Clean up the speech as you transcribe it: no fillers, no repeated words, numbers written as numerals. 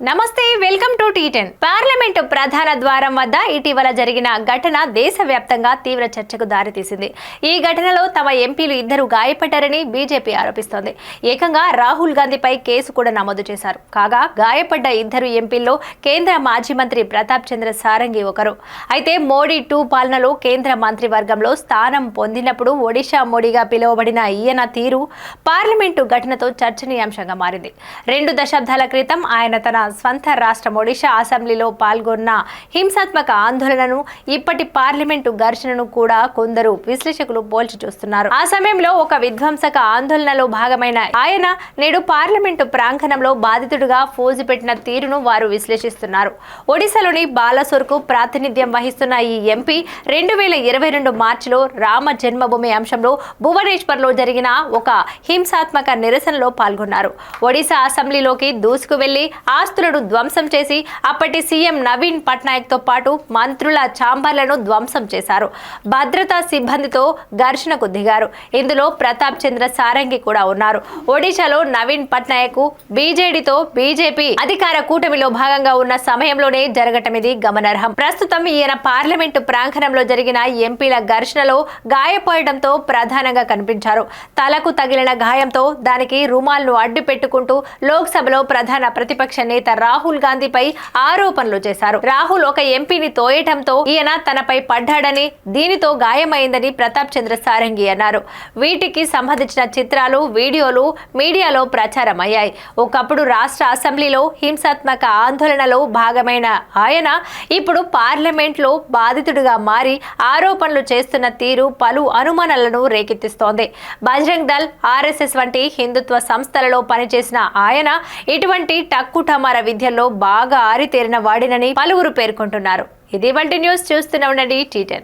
నమస్తే, welcome to T10. Parliament ప్రధాన ద్వారం వద్ద ఇటీవల జరిగిన ఘటన దేశవ్యాప్తంగా తీవ్ర చర్చకు దారితీసింది. ఈ ఘటనలో తమ ఎంపీలు ఇద్దరు గాయపడ్డారని బీజేపీ ఆరోపిస్తోంది. ఏకంగా రాహుల్ గాంధీపై కేసు కూడా నమోదు చేశారు. కాగా గాయపడ్డ ఇద్దరు ఎంపీల్లో కేంద్ర మాజీ మంత్రి ప్రతాప్ చంద్ర సారంగి ఒకరు. అయితే మోడీ 2 పాలనలో కేంద్ర మంత్రివర్గంలో స్థానం పొందినప్పుడు ఒడిషా మోడీగా పిలువబడిన ఈయన తీరు పార్లమెంటు ఘటనతో చర్చనీయాంశంగా మారింది. 2 దశాబ్దాల క్రితం ఆయన తన స్వంత రాష్ట్రం ఒడిషా అసెంబ్లీలో పాల్గొన్న హింసాత్మక ఆందోళనను, ఇప్పటి పార్లమెంటు ఘర్షణను కూడా కొందరు విశ్లేషకులు పోల్చి చూస్తున్నారు. ఆ సమయంలో ఒక విధ్వంసక ఆందోళనలో భాగమైన ఆయన నేడు పార్లమెంటు ప్రాంగణంలో బాధితుడిగా ఫోజు పెట్టిన తీరును వారు విశ్లేషిస్తున్నారు. ఒడిశాలోని బాలసోర్కు ప్రాతినిధ్యం వహిస్తున్న ఈ ఎంపీ 2022 మార్చిలో రామ జన్మభూమి అంశంలో భువనేశ్వర్లో జరిగిన ఒక హింసాత్మక నిరసనలో పాల్గొన్నారు. ఒడిశా అసెంబ్లీలోకి దూసుకు వెళ్లి ఆస్తులను ధ్వంసం చేసి అప్పటి సీఎం నవీన్ పట్నాయక్ తో పాటు మంత్రుల ఛాంబర్లను ధ్వంసం చేశారు. భద్రతా సిబ్బందితో ఘర్షణకు దిగారు. ఇందులో ప్రతాప్ చంద్ర సారంగి కూడా ఉన్నారు. ఒడిశాలో నవీన్ పట్నాయక్ బీజేడీతో బీజేపీ అధికార కూటమిలో భాగంగా ఉన్న సమయంలోనే జరగటం ఇది గమనార్హం. ప్రస్తుతం ఈయన పార్లమెంటు ప్రాంగణంలో జరిగిన ఎంపీల ఘర్షణలో గాయపడడంతో ప్రధానంగా కనిపించారు. తలకు తగిలిన గాయంతో దానికి రుమాల్ను అడ్డు పెట్టుకుంటూ లోక్సభలో ప్రధాన ప్రతిపక్ష నేత రాహుల్ గాంధీపై ఆరోపణలు చేశారు. రాహుల్ ఒక ఎంపీని తోయటంతో ఈయన తనపై పడ్డాడని, దీనితో గాయమైందని ప్రతాప్ చంద్ర సారంగి అన్నారు. వీటికి సంబంధించిన చిత్రాలు, వీడియోలు మీడియాలో ప్రచారం అయ్యాయి. ఒకప్పుడు రాష్ట్ర అసెంబ్లీలో హింసాత్మక ఆందోళనలో భాగమైన ఆయన ఇప్పుడు పార్లమెంట్లో బాధితుడిగా మారి ఆరోపణలు చేస్తున్న తీరు పలు అనుమానాలను రేకెత్తిస్తోంది. బజరంగ్ దళ్, RSS వంటి హిందుత్వ సంస్థలలో పనిచేసిన ఆయన ఇటువంటి టక్కుటమార విద్యల్లో బాగా ఆరితేరిన వాడినని పలువురు పేర్కొంటున్నారు. ఇది వంటి న్యూస్ చూస్తూనే ఉండండి T10.